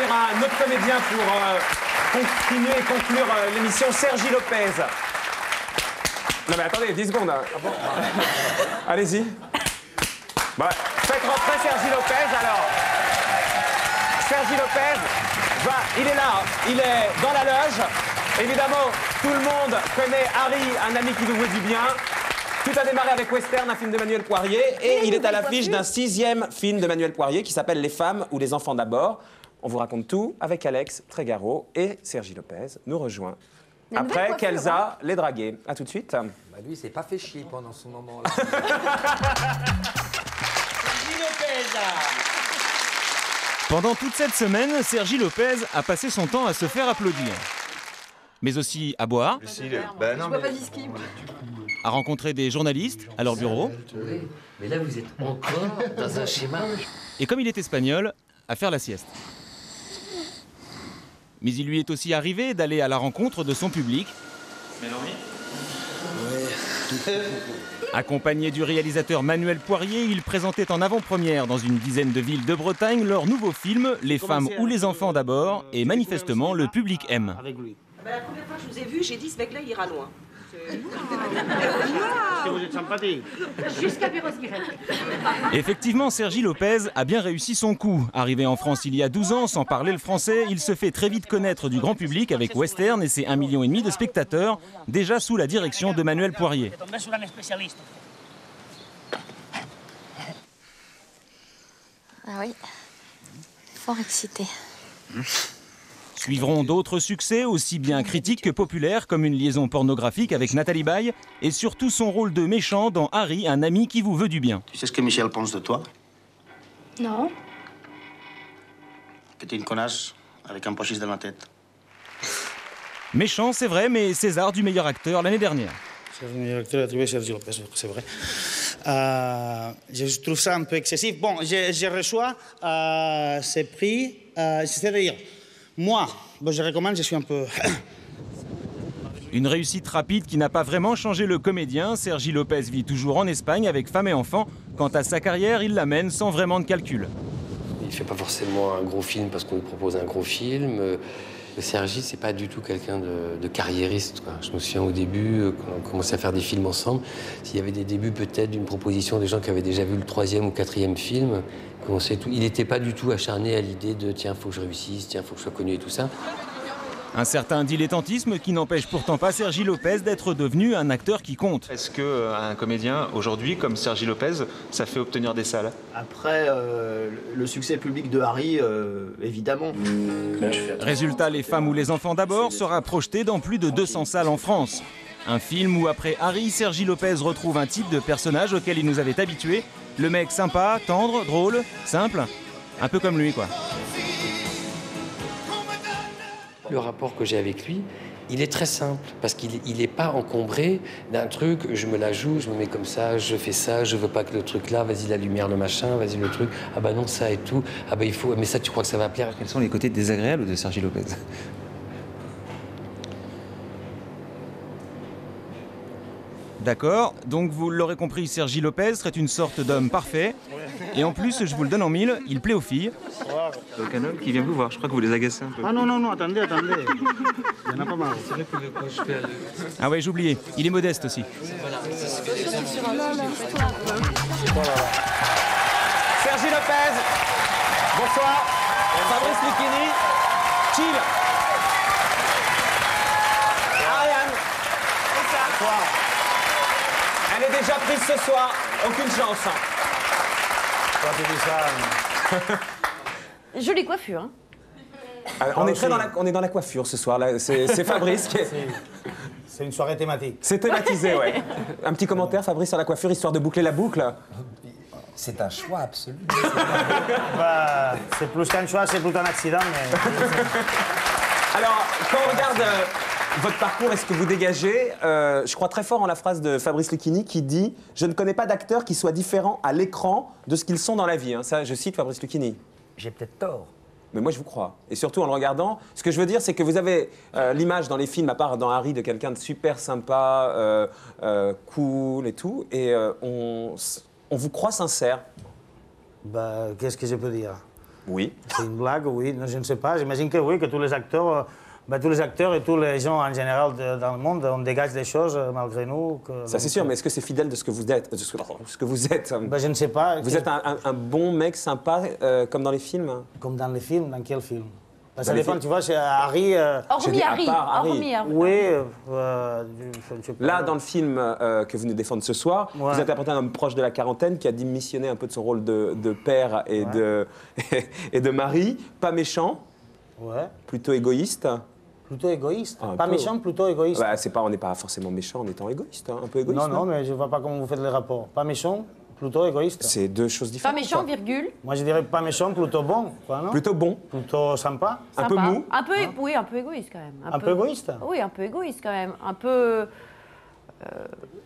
accueillir un autre comédien pour continuer et conclure l'émission, Sergi Lopez. Non mais attendez, 10 secondes. Hein. Ah bon. Allez-y. Bah, faites rentrer Sergi Lopez alors. Sergi Lopez, il est là, il est dans la loge. Évidemment, tout le monde connaît Harry, un ami qui nous veut du bien. Tout a démarré avec Western, un film de Manuel Poirier. Et il est à l'affiche d'un 6e film de Manuel Poirier qui s'appelle Les femmes ou les enfants d'abord. On vous raconte tout avec Alex Trégaro et Sergi Lopez nous rejoint. Après qu'Elsa les dragués. A tout de suite. Bah lui, il s'est pas fait chier pendant ce moment-là. Pendant toute cette semaine, Sergi Lopez a passé son temps à se faire applaudir. Mais aussi à boire, à rencontrer des journalistes à leur bureau. Mais là, vous êtes encore dans un schéma. Et comme il est espagnol, à faire la sieste. Mais il lui est aussi arrivé d'aller à la rencontre de son public. Accompagné du réalisateur Manuel Poirier, ils présentaient en avant-première dans une dizaine de villes de Bretagne leur nouveau film « Les femmes ou les enfants d'abord » et manifestement le public aime. La première fois que je vous ai vu, j'ai dit ce mec-là il ira loin. Vous êtes sympathique. Jusqu'à Perros-Guirec. Effectivement, Sergi Lopez a bien réussi son coup. Arrivé en France il y a 12 ans sans parler le français, il se fait très vite connaître du grand public avec Western et ses 1,5 million de spectateurs, déjà sous la direction de Manuel Poirier. Ah oui, fort excité. Suivront d'autres succès, aussi bien critiques que populaires, comme une liaison pornographique avec Nathalie Baye, et surtout son rôle de méchant dans Harry, un ami qui vous veut du bien. Tu sais ce que Michel pense de toi? Non. Que t'es une connasse avec un pochis dans la tête. Méchant, c'est vrai, mais César du meilleur acteur l'année dernière. C'est le meilleur acteur attribué à Sergi Lopez, c'est vrai. Je trouve ça un peu excessif. Bon, je reçois ces prix, c'est-à-dire, moi, je recommande, je suis un peu... Une réussite rapide qui n'a pas vraiment changé le comédien. Sergi Lopez vit toujours en Espagne avec femme et enfants. Quant à sa carrière, il la mène sans vraiment de calcul. Il ne fait pas forcément un gros film parce qu'on lui propose un gros film. Sergi, c'est pas du tout quelqu'un de carriériste, quoi. Je me souviens au début, quand on commençait à faire des films ensemble, s'il y avait des débuts peut-être d'une proposition des gens qui avaient déjà vu le 3e ou 4e film, il n'était pas du tout acharné à l'idée de tiens, faut que je réussisse, tiens, faut que je sois connu et tout ça. Un certain dilettantisme qui n'empêche pourtant pas Sergi Lopez d'être devenu un acteur qui compte. Est-ce qu'un comédien, aujourd'hui, comme Sergi Lopez, ça fait obtenir des salles? Après, le succès public de Harry, évidemment. Résultat, Les femmes ou les enfants d'abord sera projeté dans plus de 200 salles en France. Un film où, après Harry, Sergi Lopez retrouve un type de personnage auquel il nous avait habitués. Le mec sympa, tendre, drôle, simple. Un peu comme lui, quoi. Le rapport que j'ai avec lui, il est très simple, parce qu'il n'est pas encombré d'un truc, je me la joue, je me mets comme ça, je fais ça, je veux pas que le truc là, vas-y la lumière, le machin, vas-y le truc, ah bah non ça et tout, ah bah il faut, mais ça tu crois que ça va plaire? Quels sont les côtés désagréables de Sergi Lopez? D'accord, donc vous l'aurez compris, Sergi Lopez serait une sorte d'homme parfait. Et en plus, je vous le donne en mille, il plaît aux filles. Il n'y a aucun homme qui vient vous voir, je crois que vous les agacez un peu. Ah non, attendez. Il y en a pas mal. C'est vrai que je fais Ah ouais, j'ai oublié, il est modeste aussi. Sergi Lopez, bonsoir. Fabrice Lucchini, Chill. Ariane, bonsoir. Elle est déjà prise ce soir, aucune chance. Quand tu dis ça... Jolie coiffure, hein. On est dans la coiffure ce soir, là. C'est Fabrice qui est... C'est une soirée thématique. C'est thématisé, ouais. Un petit commentaire, Fabrice, sur la coiffure, histoire de boucler la boucle. C'est un choix absolu. C'est plus qu'un choix, c'est plus un accident, mais... Alors, quand on regarde votre parcours et ce que vous dégagez, je crois très fort en la phrase de Fabrice Lucchini qui dit « Je ne connais pas d'acteurs qui soient différents à l'écran de ce qu'ils sont dans la vie ». Ça, je cite Fabrice Lucchini. J'ai peut-être tort. Mais moi, je vous crois. Et surtout, en le regardant, ce que je veux dire, c'est que vous avez l'image dans les films, à part dans Harry, de quelqu'un de super sympa, cool et tout, et on vous croit sincère. Qu'est-ce que je peux dire? Oui. C'est une blague, oui. Non, je ne sais pas. J'imagine que oui, que tous les acteurs... tous les acteurs et tous les gens en général dans le monde, on dégage des choses malgré nous. Ça c'est sûr, mais est-ce que c'est fidèle de ce que vous êtes, Je ne sais pas. Vous êtes un bon mec sympa, comme dans les films? Comme dans les films? Dans quel film? Ça dépend, tu vois, c'est Harry... Hormis Harry. Oui, je sais pas. Là, dans le film que vous nous défendez ce soir, vous interprétez un homme proche de la quarantaine qui a démissionné un peu de son rôle de père et, et de mari, pas méchant, plutôt égoïste. Plutôt égoïste. Pas méchant, plutôt égoïste. Bah, on n'est pas forcément méchant en étant égoïste, hein, un peu égoïste. Non, mais je ne vois pas comment vous faites les rapports. Pas méchant, plutôt égoïste. C'est deux choses différentes. Pas méchant, virgule. Moi, je dirais pas méchant, plutôt bon. Quoi, non? Plutôt bon. Plutôt sympa. Un peu mou. Oui, un peu égoïste quand même. Un peu égoïste? Oui, un peu égoïste quand même. Un peu...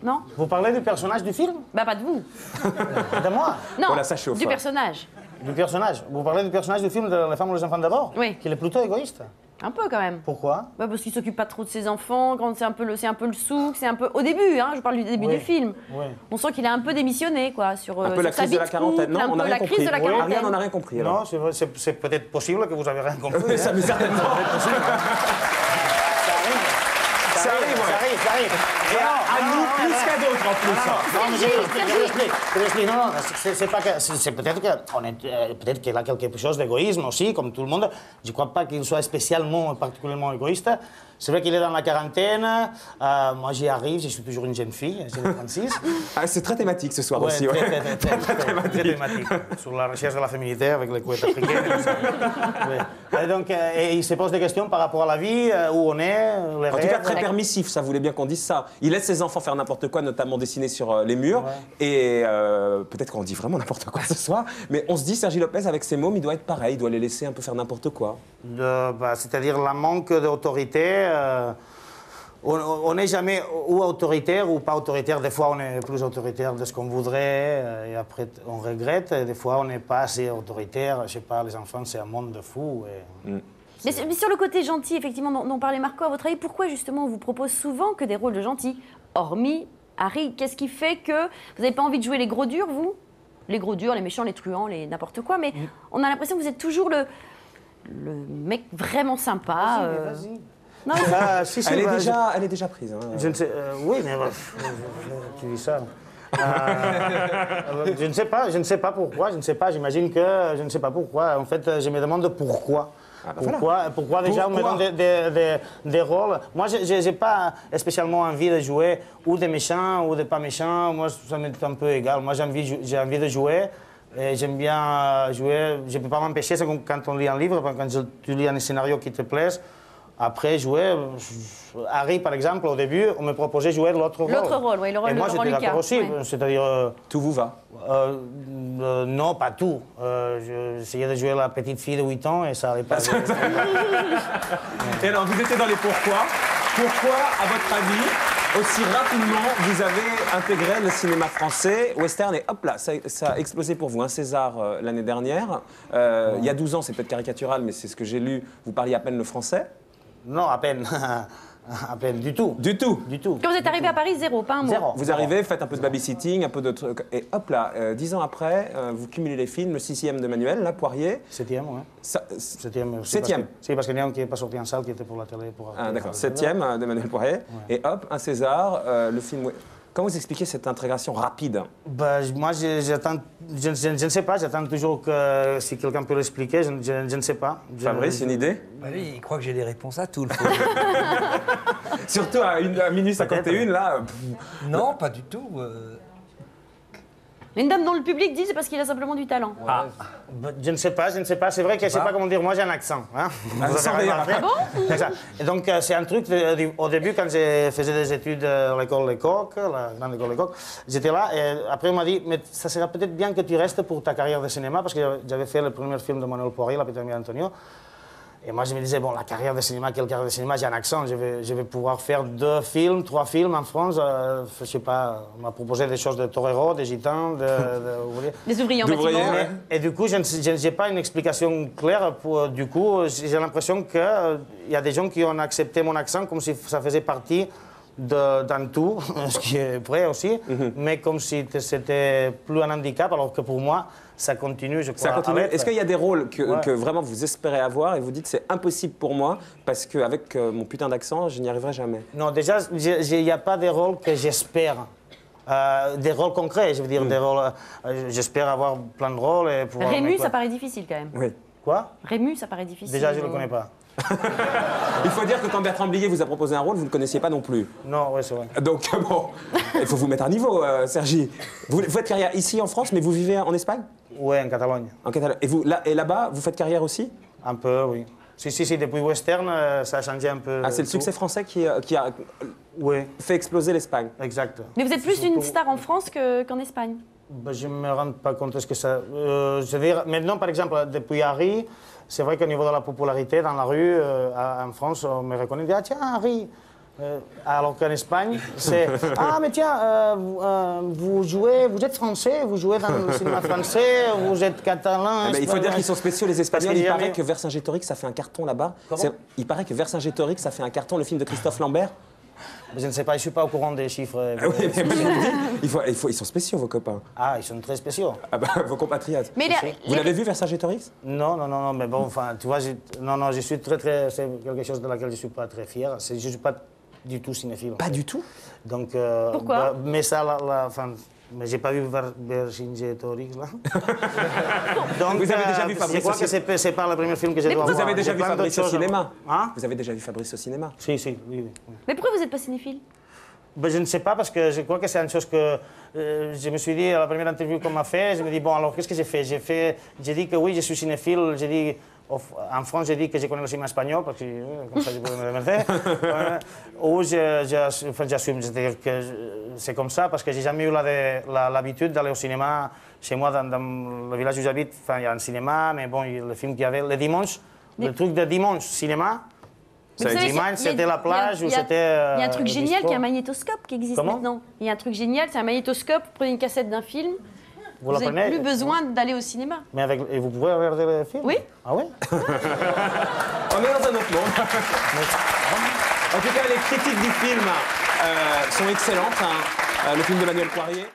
non? Vous parlez du personnage du film? Bah, pas de vous. De moi? Non, voilà, ça chauffe, du personnage. Du personnage? Vous parlez du personnage du film de Les femmes ou les enfants d'abord? Oui. Qu'il est plutôt égoïste? Un peu quand même. Pourquoi? Bah, parce qu'il s'occupe pas trop de ses enfants, quand c'est un peu le souk, c'est un peu... Au début, hein, je parle du début du film. Oui. On sent qu'il a un peu démissionné, quoi, sur un peu la crise de la quarantaine. Non, on n'a rien compris. Rien, on n'a rien compris. Alors. Non, c'est peut-être possible que vous avez rien compris. Ça m'est certainement. Ça arrive. Et à nous plus qu'à d'autres en plus. C'est pas que. C'est peut-être qu'il a quelque chose d'égoïsme aussi, comme tout le monde. Je ne crois pas qu'il soit particulièrement égoïste. C'est vrai qu'il est dans la quarantaine. Moi, j'y arrive, je suis toujours une jeune fille, j'ai 36. C'est très thématique ce soir aussi. Très thématique. Sur la recherche de la féminité avec les couettes africaines. Et donc, il se pose des questions par rapport à la vie, où on est, les rêves. En tout cas, très permissif, ça voulait bien qu'on dise ça. Il laisse ses enfants faire n'importe quoi, notamment dessiner sur les murs. Et peut-être qu'on dit vraiment n'importe quoi ce soir, mais on se dit, Sergi Lopez, avec ses mômes, il doit être pareil, il doit les laisser un peu faire n'importe quoi. C'est-à-dire la manque d'autorité. On n'est jamais ou autoritaire ou pas autoritaire. Des fois, on est plus autoritaire de ce qu'on voudrait et après, on regrette. Et des fois, on n'est pas assez autoritaire. Je sais pas, les enfants, c'est un monde de fous. Mais sur le côté gentil, effectivement, dont parlait Marco, à votre avis, pourquoi justement on vous propose souvent que des rôles de gentils? Hormis Harry, qu'est-ce qui fait que vous n'avez pas envie de jouer les gros durs, vous? Les gros durs, les méchants, les truands, les n'importe quoi, mais on a l'impression que vous êtes toujours le mec vraiment sympa. Vas-y. Non, elle est déjà prise. Hein. Je ne sais, oui, mais tu dis ça. Je ne sais pas pourquoi, j'imagine que je ne sais pas pourquoi. En fait, je me demande pourquoi. Pourquoi déjà on me donne des rôles? Moi, je n'ai pas spécialement envie de jouer ou des méchants ou des pas méchants. Moi, ça m'est un peu égal. Moi, j'ai envie de jouer. Et j'aime bien jouer. Je ne peux pas m'empêcher, c'est comme quand on lit un livre, quand tu lis un scénario qui te plaise. Après, jouer. Harry, par exemple, au début, on me proposait de jouer l'autre rôle. L'autre rôle, oui, le rôle de Laurent Lucas. Et moi, j'étais d'accord aussi. Ouais. C'est-à-dire. Tout vous va? Non, pas tout. J'essayais de jouer la petite fille de 8 ans et ça n'allait pas. Et alors, vous étiez dans les pourquoi. Pourquoi, à votre avis, aussi rapidement, vous avez intégré le cinéma français, western, et hop là, ça a explosé pour vous. Un César l'année dernière. Il y a 12 ans, c'est peut-être caricatural, mais c'est ce que j'ai lu. Vous parliez à peine le français? Non, à peine. À peine, du tout. Du tout? Du tout. Quand vous êtes arrivé à Paris, zéro, pas un mot. Zéro. Vous arrivez, faites un peu de babysitting, un peu de trucs, et hop là, 10 ans après, vous cumulez les films, le 6e de Manuel, là, Poirier. 7e, oui. 7e. C'est parce qu'il y en a un qui n'est pas sorti en salle, qui était pour la télé. Ah d'accord, 7e de Manuel Poirier. Ouais. Et hop, un César, le film... Comment vous expliquez cette intégration rapide? Moi, j'attends, je ne sais pas, j'attends toujours que si quelqu'un peut l'expliquer, je ne sais pas. Fabrice, une idée? Oui, il croit que j'ai les réponses à tout. Surtout à minuit 51, là. Non, pas du tout. Une dame dans le public dit c'est parce qu'il a simplement du talent. Ah. Je ne sais pas. C'est vrai que je ne sais pas comment dire. Moi, j'ai un accent. Hein. Bon. Et donc, c'est un truc, au début, quand je faisais des études à l'école Lecoq, la grande école Lecoq, j'étais là et après, on m'a dit, mais ça serait peut-être bien que tu restes pour ta carrière de cinéma, parce que j'avais fait le premier film de Manuel Poirier, La Petite Amie d'Antonio. Et moi, je me disais, bon, la carrière de cinéma, quelle carrière de cinéma? J'ai un accent, je vais pouvoir faire 2 films, 3 films en France. Je sais pas, on m'a proposé des choses de toreros, des gitans, des ouvriers en bâtiment. Et du coup, je n'ai pas une explication claire. Du coup, j'ai l'impression qu'il y a des gens qui ont accepté mon accent comme si ça faisait partie d'un tout, ce qui est vrai aussi, mais comme si c'était plus un handicap, alors que pour moi, ça continue, je crois. Ça continue. Est-ce qu'il y a des rôles que Ouais. vraiment vous espérez avoir et vous dites c'est impossible pour moi parce qu'avec mon putain d'accent, je n'y arriverai jamais? Non, déjà, il n'y a pas de rôles que j'espère. Des rôles concrets, je veux dire, des rôles. J'espère avoir plein de rôles et pouvoir. Rému, ça paraît difficile quand même. Oui. Quoi? Rému, ça paraît difficile. Déjà, je ne le connais pas. Il faut dire que quand Bertrand Blier vous a proposé un rôle, vous ne le connaissiez pas non plus. Non, oui, c'est vrai. Donc bon, il faut vous mettre à niveau, Sergi. Vous faites carrière ici en France, mais vous vivez en Espagne? Oui, en Catalogne. En Catalogne. Et, vous, là, et là-bas, vous faites carrière aussi? Un peu, oui. Si, depuis Western, ça a changé un peu. Ah, c'est le tout. succès français qui a Oui, fait exploser l'Espagne. exact. Mais vous êtes plus une star en France qu'en Espagne. Ben, je ne me rends pas compte de ce que ça. Je veux dire, maintenant, par exemple, depuis Harry, c'est vrai qu'au niveau de la popularité dans la rue, en France, on me reconnaît, ah tiens, Harry. Alors qu'en Espagne, c'est ah, mais tiens, vous jouez, vous êtes français, vous jouez dans le cinéma français, vous êtes catalan. Il faut dire qu'ils sont spéciaux, les Espagnols. Parce Il qu'il y a paraît jamais- que Vercingétorix, ça fait un carton là-bas. Comment Il paraît que Vercingétorix, ça fait un carton, le film de Christophe Lambert. Je ne sais pas, je ne suis pas au courant des chiffres. Ah oui, mais moi, je vous dis, ils sont spéciaux, vos copains. Ah, ils sont très spéciaux. Ah bah, vos compatriotes. Mais Vous l'avez vu, Vercingétorix? Non, mais bon, enfin, tu vois, je suis très, c'est quelque chose de laquelle je ne suis pas très fier. Je ne suis pas du tout cinéphile. Pas du tout. Donc, Pourquoi mais ça, enfin, mais j'ai pas vu Vercingétorix, là. Donc, Vous avez déjà vu je Fabrice crois au que c'est pas le premier film que je dois Vous voir. avez déjà J'ai vu plein Fabrice d'autres au choses à cinéma? voir. Hein? Vous avez déjà vu Fabrice au cinéma? Si, oui. Mais pourquoi vous n'êtes pas cinéphile? Ben, je ne sais pas, parce que je crois que c'est une chose que je me suis dit à la première interview qu'on m'a fait. Je me dis, bon, alors qu'est-ce que j'ai fait? J'ai dit que oui, je suis cinéphile. J'ai dit, en France, j'ai dit que je connais le cinéma espagnol, parce que comme ça, je pouvais me remercier. Ou j'assume, c'est-à-dire que c'est comme ça, parce que j'ai jamais eu l'habitude d'aller au cinéma. Chez moi, dans le village où j'habite, il y a un cinéma, mais bon, le film qu'il y avait le dimanche, le truc de dimanche, cinéma. Mais vous savez, Dimanche, c'était la plage ou il y a c'était. Il y a un truc génial bistrot. qui est un magnétoscope qui existe Comment maintenant. Il y a un truc génial, c'est un magnétoscope. Vous prenez une cassette d'un film. Vous la n'avez prenez plus besoin d'aller au cinéma. Mais et vous pouvez regarder le film? Oui. Ah oui? On est dans un autre monde. En tout cas, les critiques du film sont excellentes. Le film de Manuel Poirier.